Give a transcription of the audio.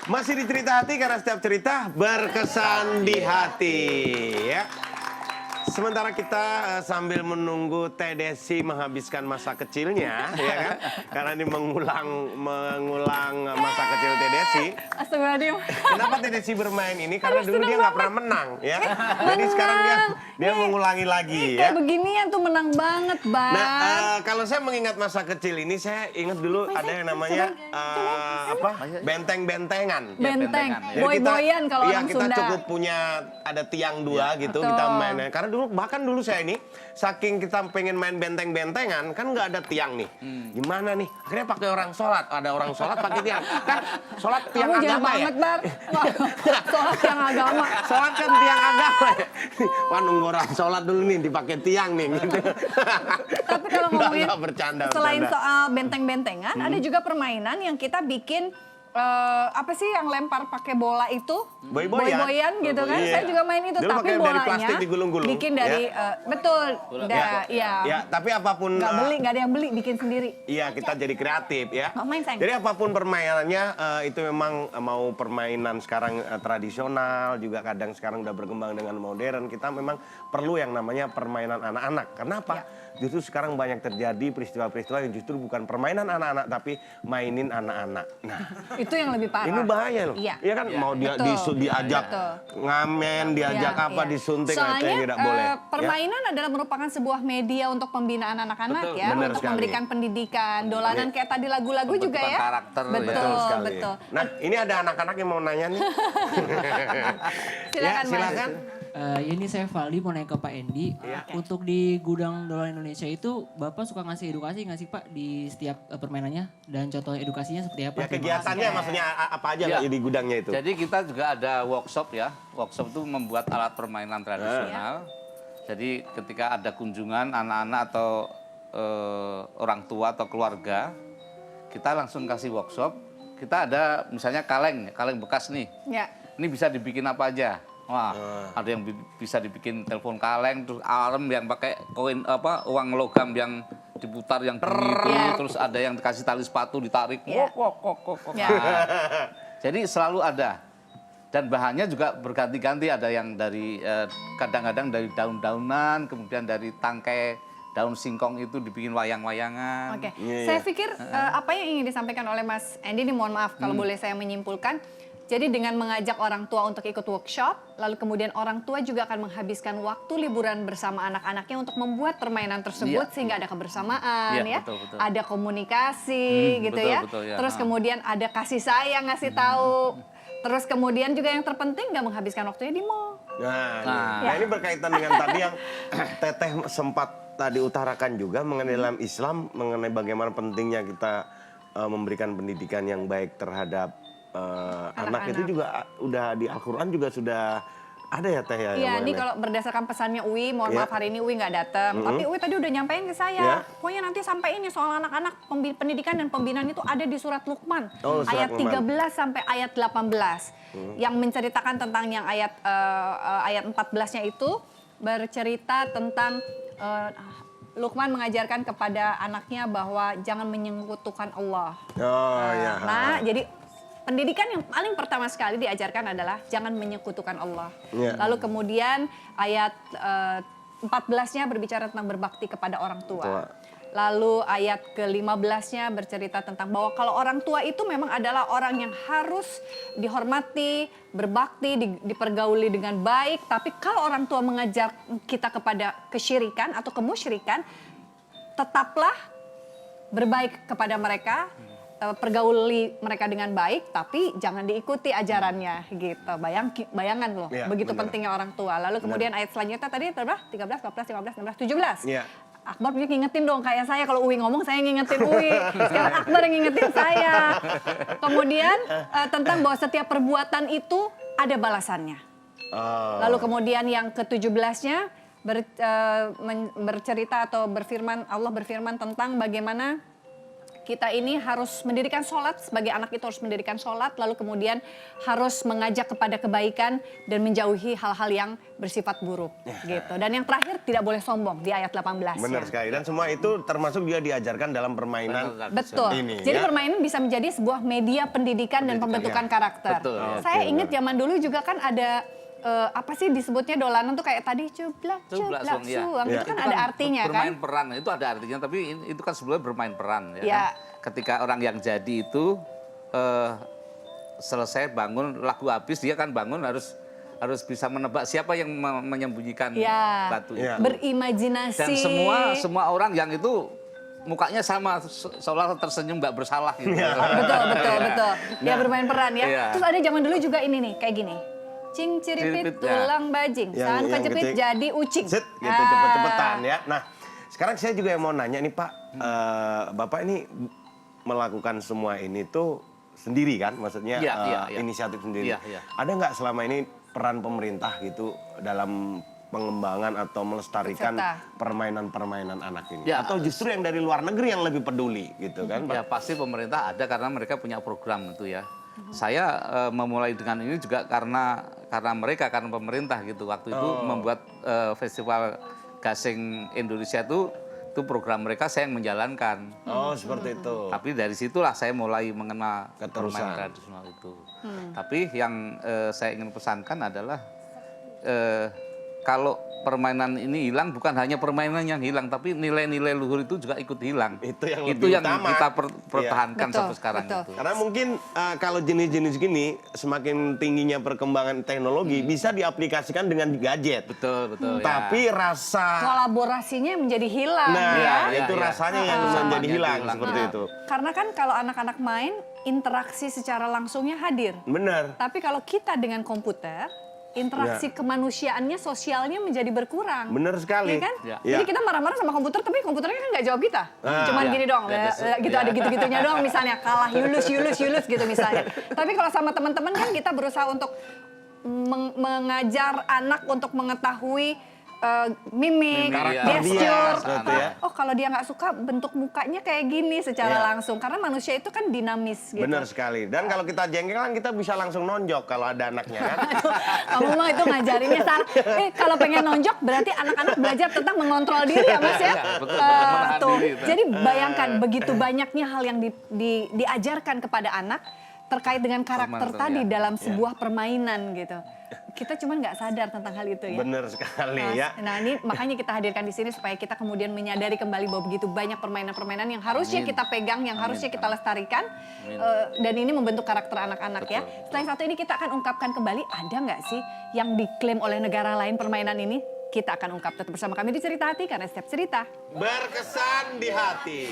Masih di Cerita Hati karena setiap cerita berkesan di hati ya. Sementara kita sambil menunggu Teh Desi menghabiskan masa kecilnya, ya kan? Karena ini mengulang masa kecil Teh Desi. Astagfirullahaladzim. Kenapa Teh Desi bermain ini? Karena dulu dia nggak pernah menang, ya. Jadi sekarang dia mengulangi lagi, ya. Kayak beginian tuh menang banget, Bang. Nah, kalau saya mengingat masa kecil ini, saya ingat dulu ada yang namanya benteng-bentengan. Benteng, Jadi boy-boyan kalau iya, orang kita Sunda. cukup punya ada tiang dua gitu, betul. kita mainnya. Karena bahkan dulu saya ini, saking kita pengen main benteng-bentengan, kan nggak ada tiang nih. Gimana nih? Akhirnya pakai orang sholat. Ada orang sholat pakai tiang. Kan sholat tiang Kamu jahat agama ya? banget, Bar. Sholat tiang agama. Sholat kan tiang agama ya? Wah, nunggu orang sholat dulu nih, dipakai tiang nih. Gitu. Tapi kalau ngomongin Nggak, bercanda. selain soal benteng-bentengan, ada juga permainan yang kita bikin apa sih yang lempar pakai bola itu? Boy-boyan gitu kan. Iya. Saya juga main itu, Dulu tapi pakai dari bolanya plastik digulung-gulung. bikin dari betul. Ya, tapi apapun Nggak ada yang beli, bikin sendiri. iya, kita jadi kreatif ya. Main, sayang. Jadi apapun permainannya itu memang mau permainan sekarang tradisional juga kadang sekarang udah berkembang dengan modern. Kita memang perlu yang namanya permainan anak-anak. Kenapa? Justru sekarang banyak terjadi peristiwa-peristiwa yang justru bukan permainan anak-anak tapi mainin anak-anak. Nah, Itu yang lebih parah. ini bahaya loh. Iya. Iya kan mau dia Betul. diajak ngamen, diajak apa disuntik, nah, itu yang tidak boleh. Permainan adalah merupakan sebuah media untuk pembinaan anak-anak ya, benar untuk sekali. memberikan pendidikan, dolanan kayak tadi lagu-lagu juga ya. Karakter, betul, sekali. betul. Nah, ini ada anak-anak yang mau nanya nih. Silakan, Mas. Silakan. Ini saya Valdi mau nanya ke Pak Endi. Untuk di Gudang Dolan Indonesia itu Bapak suka ngasih edukasi nggak sih Pak di setiap permainannya? Dan contoh edukasinya seperti apa? Ya kegiatannya maksudnya apa aja Ya. di gudangnya itu? Jadi kita juga ada workshop ya. Workshop itu membuat alat permainan tradisional. Jadi ketika ada kunjungan anak-anak atau orang tua atau keluarga, kita langsung kasih workshop. Kita ada misalnya kaleng bekas nih. Ya. Ini bisa dibikin apa aja. Wah, ada yang bisa dibikin telepon kaleng, terus alarm yang pakai koin uang logam yang diputar yang bunyi itu, terus ada yang dikasih tali sepatu ditarik. Kok. Ya. Jadi selalu ada. Dan bahannya juga berganti-ganti, ada yang dari kadang-kadang dari daun-daunan, kemudian dari tangkai daun singkong itu dibikin wayang-wayangan. Oke, saya pikir apa yang ingin disampaikan oleh Mas Endi ini, mohon maaf kalau boleh saya menyimpulkan. Jadi dengan mengajak orang tua untuk ikut workshop, lalu kemudian orang tua juga akan menghabiskan waktu liburan bersama anak-anaknya untuk membuat permainan tersebut sehingga ada kebersamaan ya, betul. ada komunikasi gitu betul, ya. Terus kemudian ada kasih sayang ngasih tahu, terus kemudian juga yang terpenting nggak menghabiskan waktunya di mall. Nah, ini berkaitan dengan tadi yang Teteh sempat tadi utarakan juga mengenai dalam Islam, mengenai bagaimana pentingnya kita memberikan pendidikan yang baik terhadap anak itu juga udah di Al-Quran juga sudah ada ya Teh ya? Iya, ini kalau berdasarkan pesannya Uwi, mohon maaf hari ini Uwi nggak datang. Tapi Uwi tadi udah nyampein ke saya. Pokoknya nanti sampai ini soal anak-anak, pendidikan dan pembinaan itu ada di surat Luqman. Ayat 13 sampai ayat 18. Yang menceritakan tentang yang ayat 14-nya itu bercerita tentang Luqman mengajarkan kepada anaknya bahwa jangan menyekutukan Allah. Nah, jadi pendidikan yang paling pertama sekali diajarkan adalah jangan menyekutukan Allah. Lalu kemudian ayat 14-nya berbicara tentang berbakti kepada orang tua. Lalu ayat ke-15-nya bercerita tentang bahwa kalau orang tua itu memang adalah orang yang harus dihormati, berbakti, dipergauli dengan baik. Tapi kalau orang tua mengajar kita kepada kesyirikan atau kemusyrikan, tetaplah berbaik kepada mereka, pergauli mereka dengan baik, tapi jangan diikuti ajarannya gitu. Bayangan loh, begitu pentingnya orang tua. Lalu kemudian ayat selanjutnya tadi berapa? 13, 14, 15, 16, 17. Akbar punya ngingetin dong, kayak saya kalau Uwi ngomong saya ngingetin Uwi. Sekarang Akbar yang ngingetin saya. Kemudian tentang bahwa setiap perbuatan itu ada balasannya. Lalu kemudian yang ke-17-nya bercerita atau Allah berfirman tentang bagaimana kita ini harus mendirikan sholat, sebagai anak itu harus mendirikan sholat, lalu kemudian harus mengajak kepada kebaikan dan menjauhi hal-hal yang bersifat buruk gitu. Dan yang terakhir tidak boleh sombong di ayat 18. Benar sekali. Dan semua itu termasuk juga diajarkan dalam permainan Betul. ini. Jadi ya. permainan bisa menjadi sebuah media pendidikan dan pembentukan karakter. Betul. Saya Oke, ingat zaman dulu juga kan ada apa sih disebutnya dolanan tuh kayak tadi cublak suang, ya. suang. Ya. Itu kan ada artinya bermain kan. peran, itu ada artinya, tapi itu kan sebelumnya bermain peran. Ya, Ya. kan? Ketika orang yang jadi itu selesai bangun, lagu habis, dia kan bangun harus bisa menebak siapa yang menyembunyikan Ya. batu Ya. itu. Berimajinasi. Dan semua orang yang itu mukanya sama, seolah tersenyum nggak bersalah gitu. Betul. Ya bermain peran ya. Iya. Terus ada zaman dulu juga ini nih, kayak gini. Cing ciripit Ciripit, ya. tulang bajing, saan Yang kejepit kecil. jadi ucing. Set, gitu cepet-cepetan ya. Nah, sekarang saya juga mau nanya nih Pak, Bapak ini melakukan semua ini tuh sendiri kan? Maksudnya Iya. inisiatif sendiri. Iya. Ada nggak selama ini peran pemerintah gitu dalam pengembangan atau melestarikan Serta. permainan-permainan anak ini? Ya. Atau justru yang dari luar negeri yang lebih peduli gitu kan Pak? Ya pasti pemerintah ada karena mereka punya program itu ya. Saya memulai dengan ini juga karena mereka, karena pemerintah gitu. Waktu itu membuat festival gasing Indonesia itu program mereka saya yang menjalankan. Oh seperti itu. Tapi dari situlah saya mulai mengenal Keterusan. permainan tradisional itu. Tapi yang saya ingin pesankan adalah kalau permainan ini hilang, bukan hanya permainan yang hilang, tapi nilai-nilai luhur itu juga ikut hilang. Itu yang lebih utama. kita pertahankan Betul, sampai sekarang betul. itu. Karena mungkin kalau jenis-jenis gini semakin tingginya perkembangan teknologi bisa diaplikasikan dengan gadget. Betul. Ya. Tapi rasa Kolaborasinya menjadi hilang nah ya. itu Ya. rasanya yang Kersamaannya menjadi hilang hilang. seperti Nah. itu. Karena kan kalau anak-anak main, interaksi secara langsungnya hadir. Benar. Tapi kalau kita dengan komputer, interaksi kemanusiaannya, sosialnya menjadi berkurang. Benar sekali. Iya kan? Ya. Jadi Ya. kita marah-marah sama komputer, tapi komputernya kan nggak jawab kita. Cuman Ya. gini dong, Ya, gitu ya. ada gitu-gitunya doang misalnya. Kalah, yulus gitu misalnya. Tapi kalau sama teman-teman kan kita berusaha untuk mengajar anak untuk mengetahui mimik, Karakter gesture. dia, seperti ya. Oh kalau dia nggak suka bentuk mukanya kayak gini secara Ya. langsung. Karena manusia itu kan dinamis gitu. Benar sekali. Dan kalau kita jengkel kan kita bisa langsung nonjok kalau ada anaknya kan. Kamu mah itu ngajarinnya salah. Kalau pengen nonjok berarti anak-anak belajar tentang mengontrol diri ya Mas ya. Iya, betul. Menahan Tuh. diri itu. Jadi bayangkan begitu banyaknya hal yang diajarkan kepada anak terkait dengan karakter Permainan, tadi ya. dalam sebuah permainan gitu. Kita cuma nggak sadar tentang hal itu ya. Benar sekali Mas. ya. Nah ini makanya kita hadirkan di sini supaya kita kemudian menyadari kembali bahwa begitu banyak permainan-permainan yang harusnya kita pegang, yang harusnya kita lestarikan, dan ini membentuk karakter anak-anak ya. Betul. Selain satu ini kita akan ungkapkan kembali ada nggak sih yang diklaim oleh negara lain permainan ini? Kita akan ungkap tetap bersama kami di Cerita Hati karena setiap cerita Berkesan di hati.